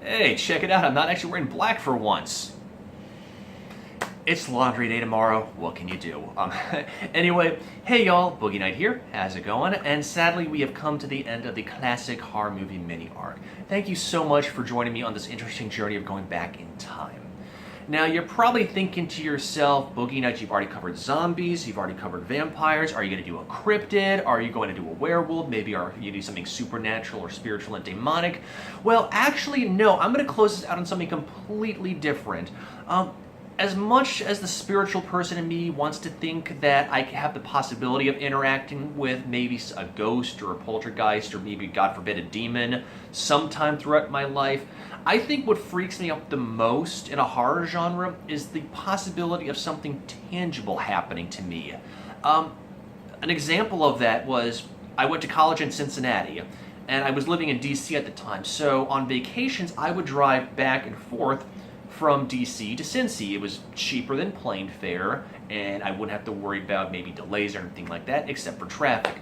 Hey, check it out, I'm not actually wearing black for once. It's laundry day tomorrow, what can you do? Anyway, hey y'all, Boogie Night here, how's it going? And sadly, we have come to the end of the classic horror movie mini arc. Thank you so much for joining me on this interesting journey of going back in time. Now, you're probably thinking to yourself, Boogie Nights, you've already covered zombies, you've already covered vampires, are you going to do a cryptid, are you going to do a werewolf, maybe are you do something supernatural or spiritual and demonic? Well, actually, no, I'm going to close this out on something completely different. As much as the spiritual person in me wants to think that I have the possibility of interacting with maybe a ghost or a poltergeist or maybe, God forbid, a demon sometime throughout my life, I think what freaks me out the most in a horror genre is the possibility of something tangible happening to me. An example of that was I went to college in Cincinnati, and I was living in DC at the time, so on vacations I would drive back and forth from DC to Cincy. It was cheaper than plane fare, and I wouldn't have to worry about maybe delays or anything like that, except for traffic.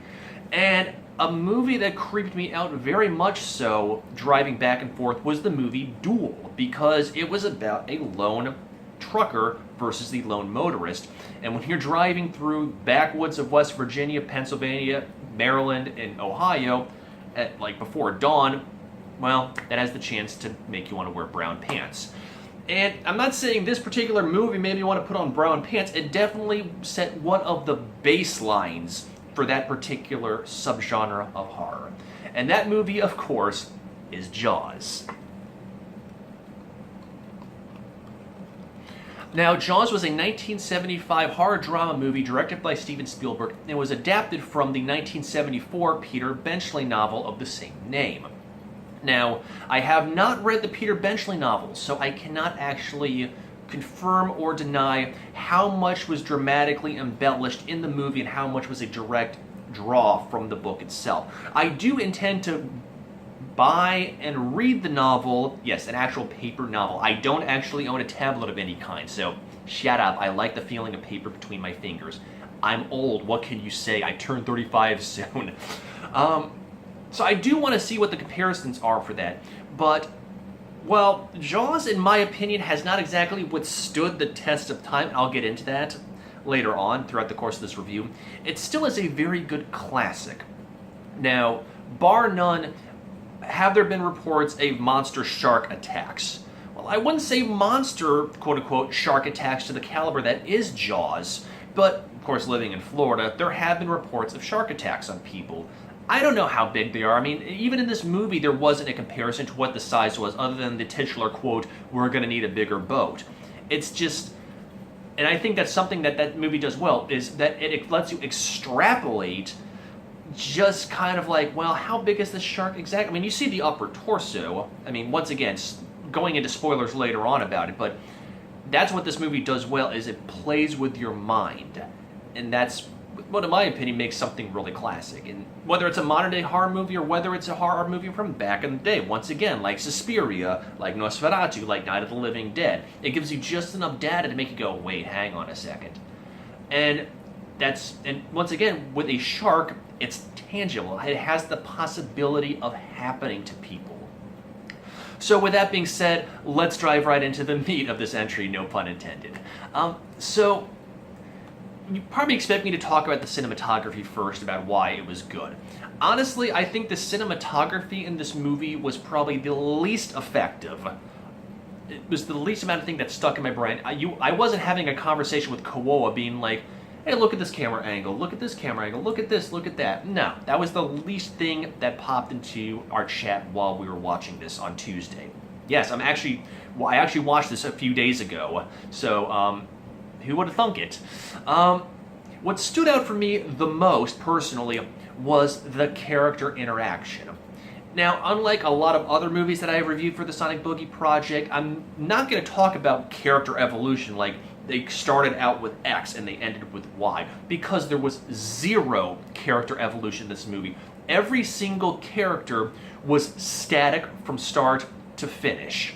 And a movie that creeped me out very much so, driving back and forth, was the movie Duel, because it was about a lone trucker versus the lone motorist. And when you're driving through backwoods of West Virginia, Pennsylvania, Maryland, and Ohio, at like before dawn, well, that has the chance to make you want to wear brown pants. And I'm not saying this particular movie made me want to put on brown pants. It definitely set one of the baselines for that particular subgenre of horror. And that movie, of course, is Jaws. Now, Jaws was a 1975 horror drama movie directed by Steven Spielberg and was adapted from the 1974 Peter Benchley novel of the same name. Now, I have not read the Peter Benchley novel, so I cannot actually confirm or deny how much was dramatically embellished in the movie and how much was a direct draw from the book itself. I do intend to buy and read the novel, yes, an actual paper novel. I don't actually own a tablet of any kind, so shut up. I like the feeling of paper between my fingers. I'm old, what can you say? I turn 35 soon. So I do want to see what the comparisons are for that, but, well, Jaws, in my opinion, has not exactly withstood the test of time. I'll get into that later on throughout the course of this review. It still is a very good classic. Now, bar none, have there been reports of monster shark attacks? Well, I wouldn't say monster, quote-unquote, shark attacks to the caliber that is Jaws, but, of course, living in Florida, there have been reports of shark attacks on people. I don't know how big they are. I mean, even in this movie, there wasn't a comparison to what the size was, other than the titular quote, "We're going to need a bigger boat." It's just, and I think that's something that that movie does well, is that it lets you extrapolate just kind of like, well, how big is this shark exactly? I mean, you see the upper torso. I mean, once again, going into spoilers later on about it, but that's what this movie does well, is it plays with your mind. And that's what, in my opinion, makes something really classic. And whether it's a modern-day horror movie or whether it's a horror movie from back in the day, once again, like Suspiria, like Nosferatu, like Night of the Living Dead, it gives you just enough data to make you go, wait, hang on a second. And once again, with a shark, it's tangible. It has the possibility of happening to people. So with that being said, let's drive right into the meat of this entry, no pun intended. So you probably expect me to talk about the cinematography first, about why it was good. Honestly, I think the cinematography in this movie was probably the least effective. It was the least amount of thing that stuck in my brain. I wasn't having a conversation with Koa being like, hey, look at this camera angle, look at this camera angle, look at this, look at that. No, that was the least thing that popped into our chat while we were watching this on Tuesday. Yes, I actually watched this a few days ago, so who would have thunk it? What stood out for me the most, personally, was the character interaction. Now, unlike a lot of other movies that I have reviewed for the Sonic Boogie project, I'm not going to talk about character evolution, like they started out with X and they ended with Y, because there was zero character evolution in this movie. Every single character was static from start to finish.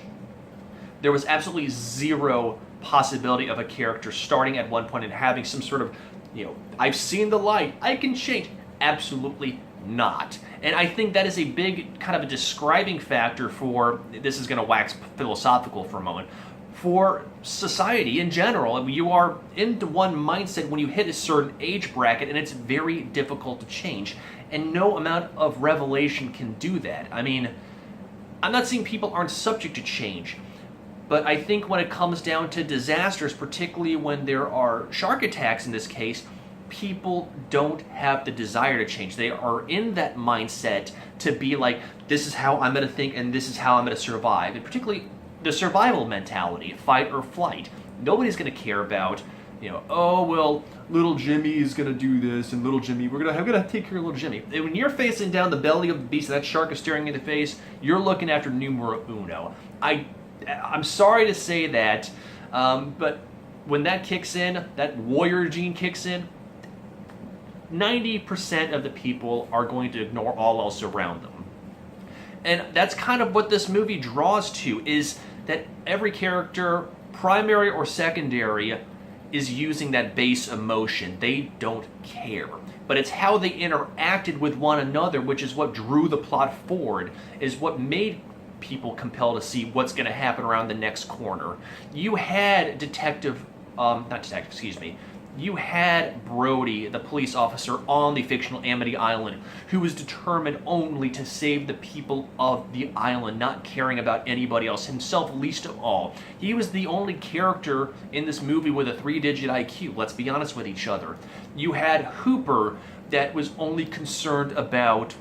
There was absolutely zero possibility of a character starting at one point and having some sort of, I've seen the light, I can change. Absolutely not. And I think that is a big kind of a describing factor for, this is going to wax philosophical for a moment, for society in general. You are into one mindset when you hit a certain age bracket, and it's very difficult to change. And no amount of revelation can do that. I mean, I'm not saying people aren't subject to change, but I think when it comes down to disasters, particularly when there are shark attacks in this case, people don't have the desire to change. They are in that mindset to be like, this is how I'm going to think and this is how I'm going to survive. And particularly the survival mentality, fight or flight. Nobody's going to care about, oh, well, little Jimmy is going to do this, and little Jimmy, I'm going to take care of little Jimmy. And when you're facing down the belly of the beast and that shark is staring you in the face, you're looking after numero uno. I'm sorry to say that, but when that kicks in, that warrior gene kicks in, 90% of the people are going to ignore all else around them. And that's kind of what this movie draws to, is that every character, primary or secondary, is using that base emotion. They don't care. But it's how they interacted with one another, which is what drew the plot forward, is what made people compelled to see what's going to happen around the next corner. You had you had Brody, the police officer on the fictional Amity Island, who was determined only to save the people of the island, not caring about anybody else, himself least of all. He was the only character in this movie with a 3-digit IQ, let's be honest with each other. You had Hooper, that was only concerned about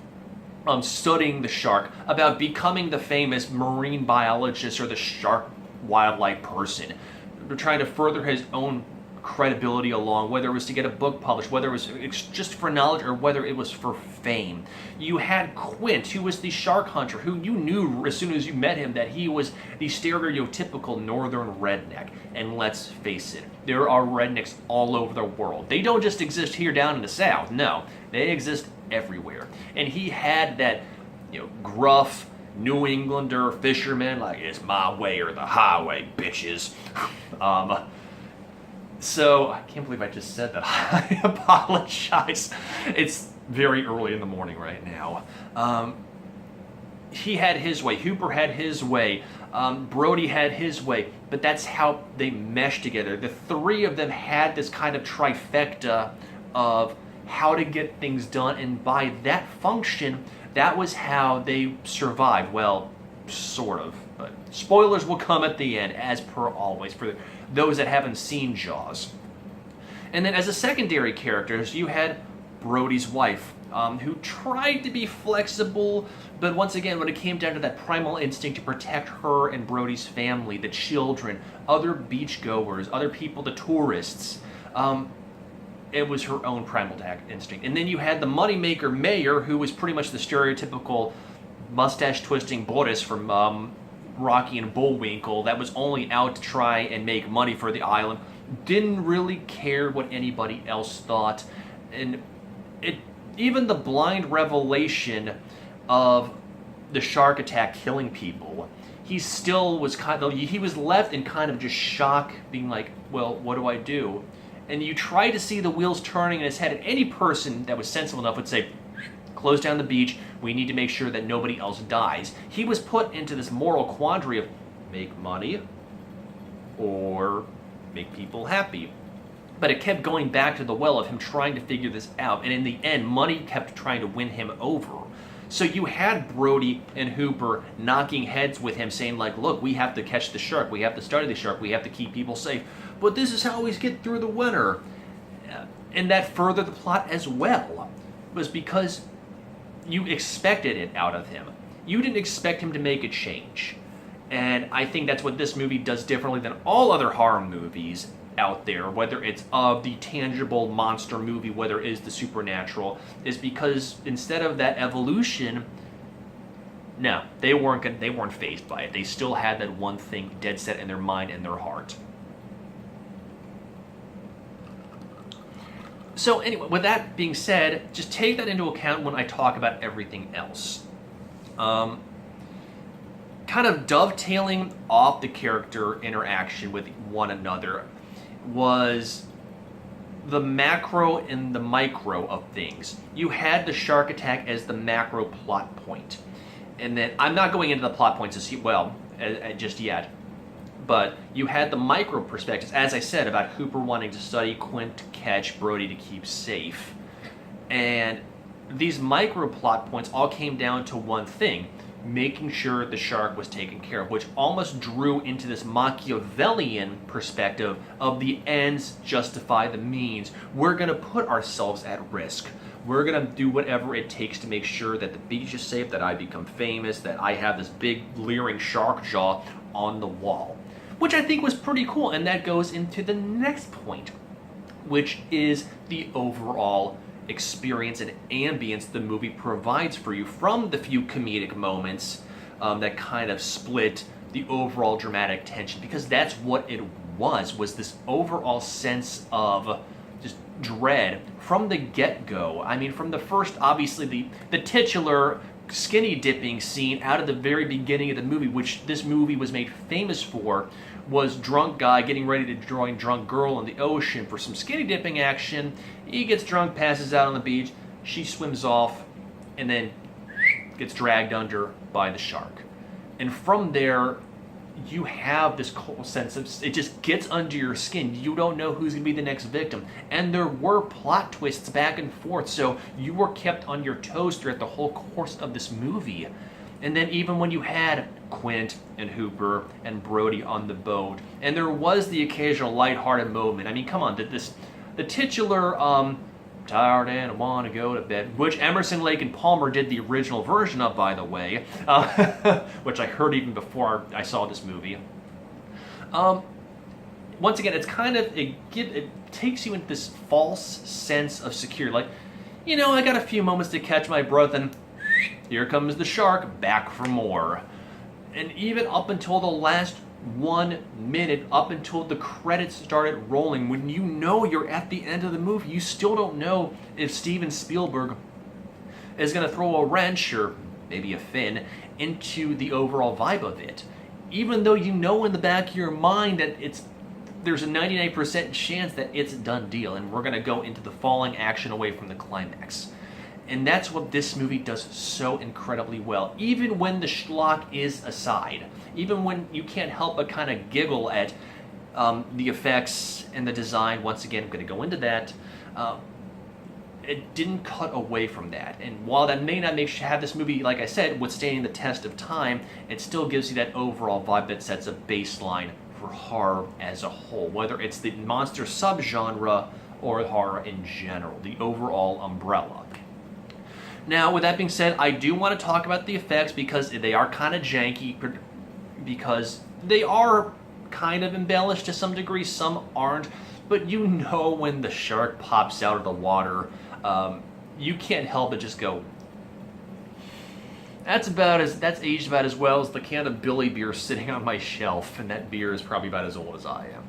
studying the shark, about becoming the famous marine biologist or the shark wildlife person, trying to further his own credibility along, whether it was to get a book published, whether it was just for knowledge, or whether it was for fame. You had Quint, who was the shark hunter, who you knew as soon as you met him that he was the stereotypical northern redneck. And let's face it, there are rednecks all over the world. They don't just exist here down in the South, no. They exist everywhere. And he had that, gruff New Englander fisherman, like, it's my way or the highway, bitches. So, I can't believe I just said that. I apologize. It's very early in the morning right now. He had his way. Hooper had his way. Brody had his way. But that's how they meshed together. The three of them had this kind of trifecta of how to get things done. And by that function, that was how they survived. Well, sort of. But spoilers will come at the end, as per always, for those that haven't seen Jaws. And then as a secondary characters, you had Brody's wife, who tried to be flexible, but once again, when it came down to that primal instinct to protect her and Brody's family, the children, other beachgoers, other people, the tourists, it was her own primal instinct. And then you had the moneymaker mayor, who was pretty much the stereotypical mustache-twisting Boris from Rocky and Bullwinkle, that was only out to try and make money for the island, didn't really care what anybody else thought. And even the blind revelation of the shark attack killing people, he still was he was left in kind of just shock, being like, well, what do I do? And you try to see the wheels turning in his head, and any person that was sensible enough would say, close down the beach, we need to make sure that nobody else dies. He was put into this moral quandary of make money or make people happy. But it kept going back to the well of him trying to figure this out, and in the end, money kept trying to win him over. So you had Brody and Hooper knocking heads with him, saying like, look, we have to catch the shark, we have to study the shark, we have to keep people safe, but this is how we get through the winter. And that furthered the plot as well, was because you expected it out of him. You didn't expect him to make a change. And I think that's what this movie does differently than all other horror movies out there, whether it's of the tangible monster movie, whether it is the supernatural, is because instead of that evolution, no, they weren't fazed by it. They still had that one thing dead set in their mind and their heart. So anyway, with that being said, just take that into account when I talk about everything else. Kind of dovetailing off the character interaction with one another was the macro and the micro of things. You had the shark attack as the macro plot point. And then, I'm not going into the plot points just yet, but you had the micro perspectives, as I said, about Hooper wanting to study, Quint to catch, Brody to keep safe. And these micro plot points all came down to one thing: making sure the shark was taken care of, which almost drew into this Machiavellian perspective of the ends justify the means. We're going to put ourselves at risk. We're going to do whatever it takes to make sure that the beach is safe, that I become famous, that I have this big leering shark jaw on the wall. Which I think was pretty cool, and that goes into the next point, which is the overall experience and ambience the movie provides for you from the few comedic moments that kind of split the overall dramatic tension, because that's what it was this overall sense of just dread from the get-go. I mean, from the first, obviously, the titular skinny dipping scene out of the very beginning of the movie, which this movie was made famous for, was drunk guy getting ready to join drunk girl in the ocean for some skinny dipping action. He gets drunk, passes out on the beach, she swims off, and then gets dragged under by the shark. And from there, you have this cold sense of, it just gets under your skin. You don't know who's going to be the next victim. And there were plot twists back and forth, so you were kept on your toes throughout the whole course of this movie. And then even when you had Quint and Hooper and Brody on the boat, and there was the occasional lighthearted moment. I mean, come on, the titular tired and I want to go to bed, which Emerson, Lake and Palmer did the original version of, by the way, which I heard even before I saw this movie. Once again, it's kind of, it takes you into this false sense of security. Like, you know, I got a few moments to catch my breath, and here comes the shark, back for more. And even up until the last 1 minute, up until the credits started rolling, when you know you're at the end of the movie, you still don't know if Steven Spielberg is going to throw a wrench, or maybe a fin, into the overall vibe of it. Even though you know in the back of your mind that there's a 99% chance that it's a done deal, and we're going to go into the falling action away from the climax. And that's what this movie does so incredibly well. Even when the schlock is aside, even when you can't help but kind of giggle at the effects and the design, once again, I'm going to go into that, it didn't cut away from that. And while that may not have this movie, like I said, withstanding the test of time, it still gives you that overall vibe that sets a baseline for horror as a whole, whether it's the monster subgenre or horror in general, the overall umbrella. Now, with that being said, I do want to talk about the effects because they are kind of janky, because they are kind of embellished to some degree, some aren't, but you know when the shark pops out of the water, you can't help but just go, that's aged about as well as the can of Billy beer sitting on my shelf, and that beer is probably about as old as I am.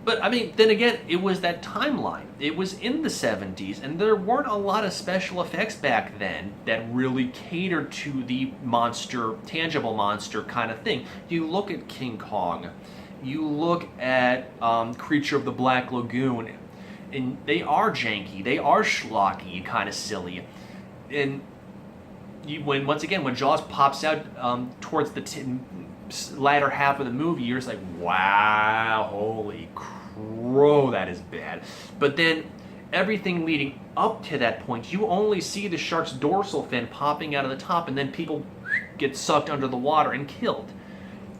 But, I mean, then again, it was that timeline. It was in the 70s, and there weren't a lot of special effects back then that really catered to the monster, tangible monster kind of thing. You look at King Kong, you look at Creature of the Black Lagoon, and they are janky, they are schlocky, kind of silly. And once again, when Jaws pops out towards the latter half of the movie, you're just like, wow, holy crow, that is bad. But then everything leading up to that point, you only see the shark's dorsal fin popping out of the top, and then people get sucked under the water and killed.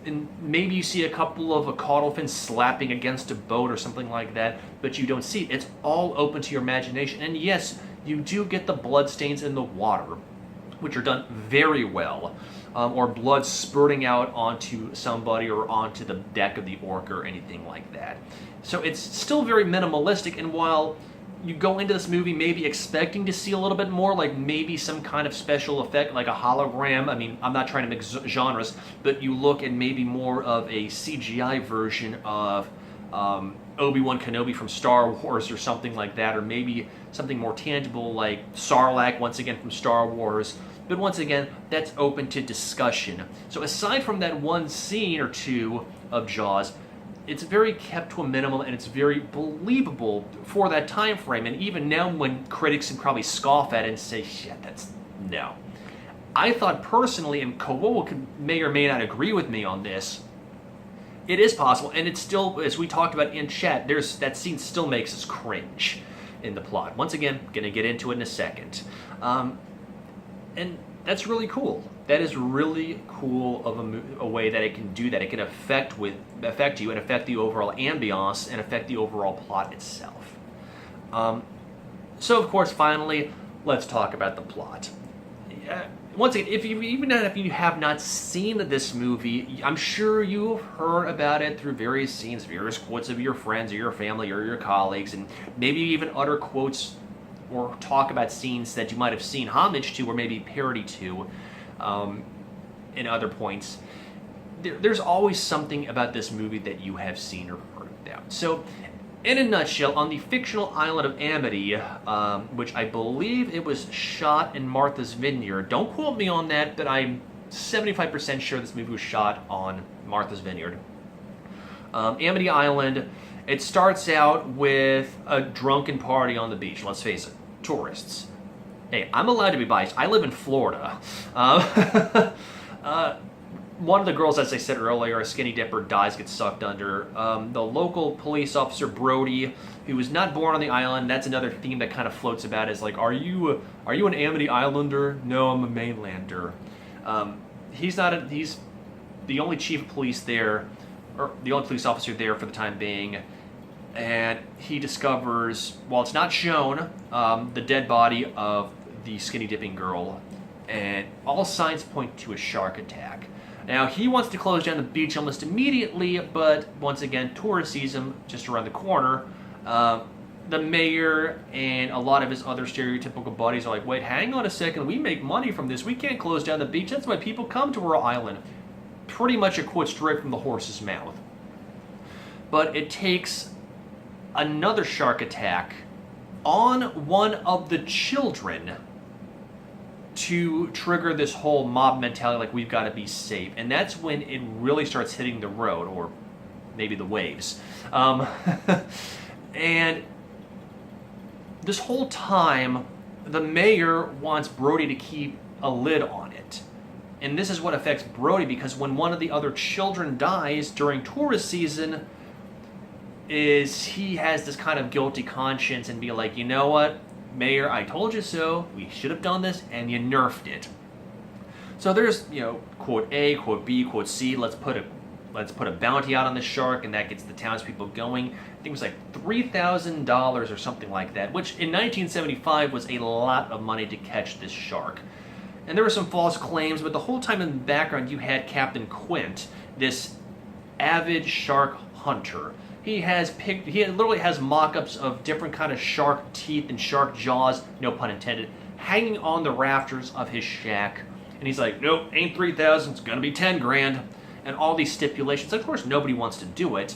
And maybe you see a couple of caudal fins slapping against a boat or something like that, but you don't see it. It's all open to your imagination. And yes, you do get the blood stains in the water, which are done very well, or blood spurting out onto somebody or onto the deck of the Orca or anything like that. So it's still very minimalistic, and while you go into this movie maybe expecting to see a little bit more, like maybe some kind of special effect, like a hologram, I mean, I'm not trying to mix genres, but you look at maybe more of a CGI version of Obi-Wan Kenobi from Star Wars or something like that, or maybe something more tangible like Sarlacc, once again, from Star Wars. But once again, that's open to discussion. So aside from that one scene or two of Jaws, it's very kept to a minimum, and it's very believable for that time frame. And even now, when critics can probably scoff at it and say, shit, that's no. I thought personally, and Kowowo may or may not agree with me on this, it is possible, and it's still, as we talked about in chat, that scene still makes us cringe in the plot. Once again, gonna get into it in a second. And that's really cool. That is really cool of a way that it can do that. It can affect you and affect the overall ambiance and affect the overall plot itself. So of course, finally, let's talk about the plot. Once again, even if you have not seen this movie, I'm sure you've heard about it through various scenes, various quotes of your friends or your family or your colleagues, and maybe even utter quotes or talk about scenes that you might have seen homage to or maybe parody to in other points. There's always something about this movie that you have seen or heard about. So, in a nutshell, on the fictional island of Amity, which I believe it was shot in Martha's Vineyard. Don't quote me on that, but I'm 75% sure this movie was shot on Martha's Vineyard. Amity Island, it starts out with a drunken party on the beach. Let's face it, tourists. Hey, I'm allowed to be biased. I live in Florida. One of the girls, as I said earlier, a skinny dipper, dies, gets sucked under. The local police officer, Brody, who was not born on the island, that's another theme that kind of floats about, is like, are you an Amity Islander? No, I'm a mainlander. He's the only chief of police there, or the only police officer there for the time being, and he discovers, while it's not shown, the dead body of the skinny dipping girl, and all signs point to a shark attack. Now, he wants to close down the beach almost immediately, but once again, tourist sees him just around the corner. The mayor and a lot of his other stereotypical buddies are like, wait, hang on a second, we make money from this, we can't close down the beach, that's why people come to our island. Pretty much a quote straight from the horse's mouth. But it takes another shark attack on one of the children to trigger this whole mob mentality, like, we've got to be safe. And that's when it really starts hitting the road, or maybe the waves. And this whole time, the mayor wants Brody to keep a lid on it. And this is what affects Brody, because when one of the other children dies during tourist season, is he has this kind of guilty conscience and be like, you know what? Mayor, I told you so, we should have done this, and you nerfed it. So there's, quote A, quote B, quote C, let's put a bounty out on the shark, and that gets the townspeople going. I think it was like $3,000 or something like that, which in 1975 was a lot of money to catch this shark. And there were some false claims, but the whole time in the background you had Captain Quint, this avid shark hunter. He literally has mock-ups of different kind of shark teeth and shark jaws, no pun intended, hanging on the rafters of his shack. And he's like, nope, ain't 3,000, it's gonna be 10 grand. And all these stipulations. Of course, nobody wants to do it.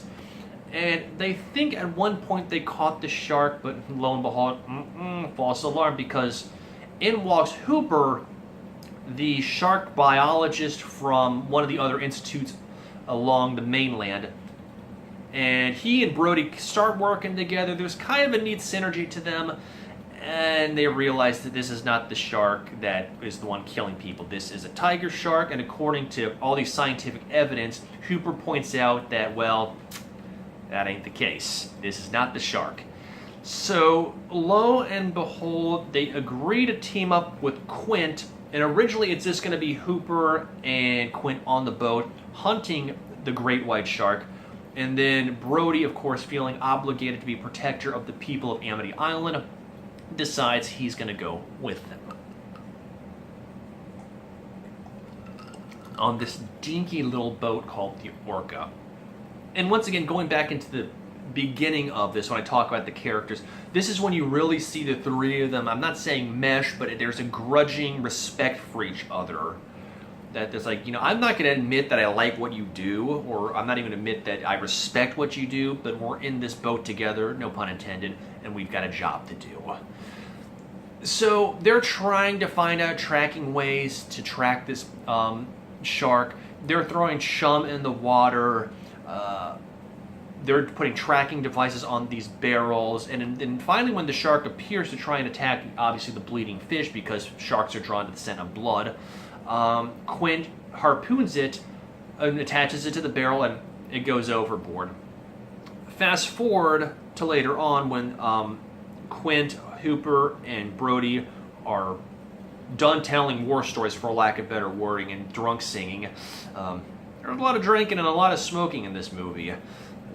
And they think at one point they caught the shark, but lo and behold, false alarm, because in walks Hooper, the shark biologist from one of the other institutes along the mainland. And he and Brody start working together. There's kind of a neat synergy to them. And they realize that this is not the shark that is the one killing people. This is a tiger shark. And according to all these scientific evidence, Hooper points out that, well, that ain't the case. This is not the shark. So, lo and behold, they agree to team up with Quint. And originally it's just going to be Hooper and Quint on the boat hunting the great white shark. And then Brody, of course, feeling obligated to be protector of the people of Amity Island, decides he's going to go with them. On this dinky little boat called the Orca. And once again, going back into the beginning of this, when I talk about the characters, this is when you really see the three of them. I'm not saying mesh, but there's a grudging respect for each other. That there's like, I'm not going to admit that I like what you do, or I'm not even going to admit that I respect what you do, but we're in this boat together, no pun intended, and we've got a job to do. So they're trying to find out tracking ways to track this shark. They're throwing chum in the water. they're putting tracking devices on these barrels, and finally when the shark appears to try and attack, obviously, the bleeding fish, because sharks are drawn to the scent of blood, Quint harpoons it and attaches it to the barrel, and it goes overboard. Fast forward to later on when Quint, Hooper, and Brody are done telling war stories, for lack of better wording, and drunk singing. There's a lot of drinking and a lot of smoking in this movie.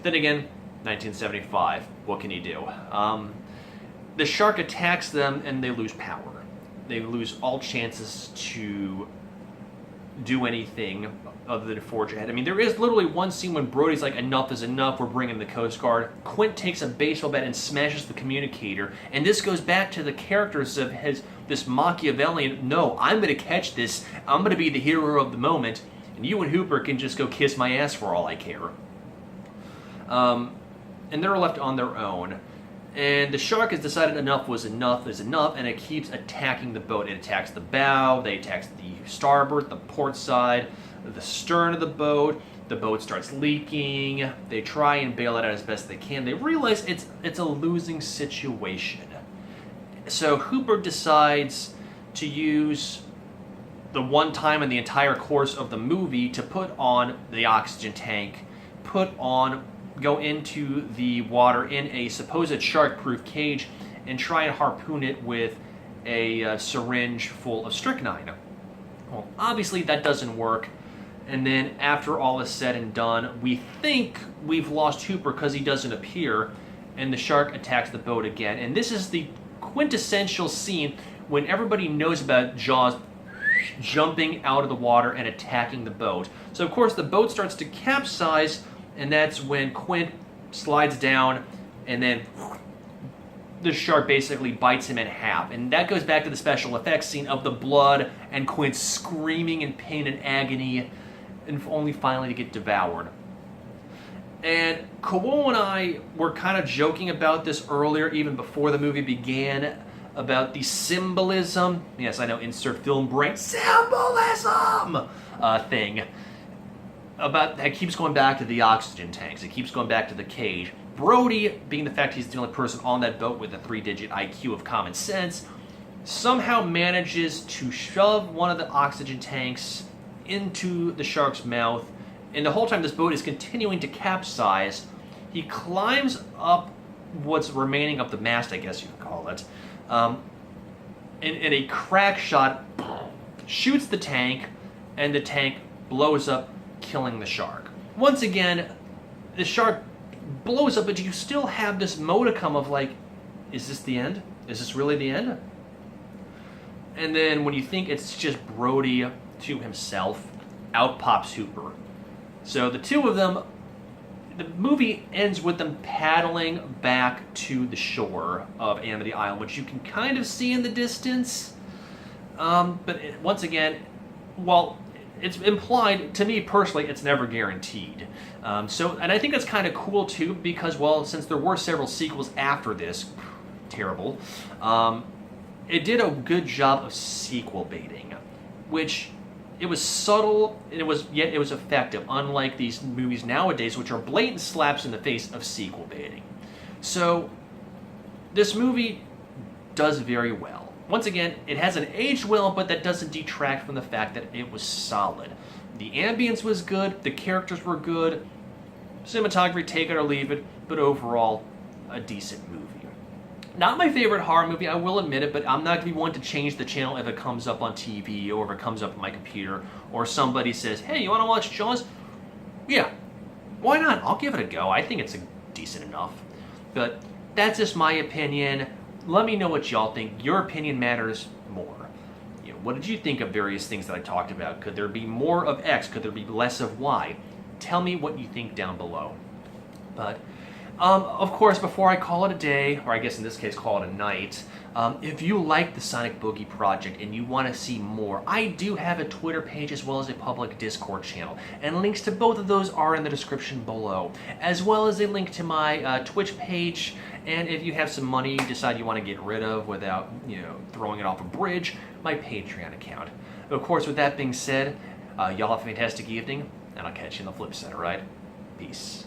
Then again, 1975. What can you do? The shark attacks them and they lose power. They lose all chances to do anything other than forge ahead. I mean, there is literally one scene when Brody's like, enough is enough, we're bringing the Coast Guard. Quint takes a baseball bat and smashes the communicator, and this goes back to the characters of this Machiavellian, no, I'm going to catch this, I'm going to be the hero of the moment, and you and Hooper can just go kiss my ass for all I care. And they're left on their own. And the shark has decided enough is enough, and it keeps attacking the boat. It attacks the bow, they attack the starboard, the port side, the stern of the boat. The boat starts leaking. They try and bail it out as best they can. They realize it's a losing situation. So Hooper decides to use the one time in the entire course of the movie to put on the oxygen tank, go into the water in a supposed shark-proof cage, and try and harpoon it with a syringe full of strychnine. Well, obviously that doesn't work, and then after all is said and done, we think we've lost Hooper because he doesn't appear, and the shark attacks the boat again. And this is the quintessential scene when everybody knows about Jaws jumping out of the water and attacking the boat. So of course the boat starts to capsize, and that's when Quint slides down, and then the shark basically bites him in half. And that goes back to the special effects scene of the blood and Quint screaming in pain and agony, and only finally to get devoured. And Kowal and I were kind of joking about this earlier, even before the movie began, about the symbolism, yes, I know, insert film brain, symbolism thing, about that keeps going back to the oxygen tanks, it keeps going back to the cage. Brody, being the fact he's the only person on that boat with a 3-digit IQ of common sense, somehow manages to shove one of the oxygen tanks into the shark's mouth, and the whole time this boat is continuing to capsize, he climbs up what's remaining of the mast, I guess you could call it, in a crack shot, shoots the tank, and the tank blows up, killing the shark. Once again, the shark blows up, but you still have this modicum of like, is this the end? Is this really the end? And then when you think it's just Brody to himself, out pops Hooper. So the two of them, the movie ends with them paddling back to the shore of Amity Island, which you can kind of see in the distance. But once again, well, it's implied, to me personally, it's never guaranteed. And I think that's kind of cool too, because, well, since there were several sequels after this, terrible, it did a good job of sequel baiting, which it was subtle, and yet it was effective, unlike these movies nowadays, which are blatant slaps in the face of sequel baiting. So this movie does very well. Once again, it hasn't aged well, but that doesn't detract from the fact that it was solid. The ambience was good, the characters were good, cinematography, take it or leave it, but overall, a decent movie. Not my favorite horror movie, I will admit it, but I'm not going to be one to change the channel if it comes up on TV or if it comes up on my computer, or somebody says, hey, you want to watch Jaws? Yeah, why not? I'll give it a go. I think it's decent enough. But that's just my opinion. Let me know what y'all think. Your opinion matters more. You know, what did you think of various things that I talked about? Could there be more of X? Could there be less of Y? Tell me what you think down below. But of course, before I call it a day, or I guess in this case call it a night, if you like the Sonic Boogie project and you want to see more, I do have a Twitter page as well as a public Discord channel, and links to both of those are in the description below, as well as a link to my Twitch page, and if you have some money you decide you want to get rid of without, throwing it off a bridge, my Patreon account. Of course, with that being said, y'all have a fantastic evening, and I'll catch you in the flip side, alright? Peace.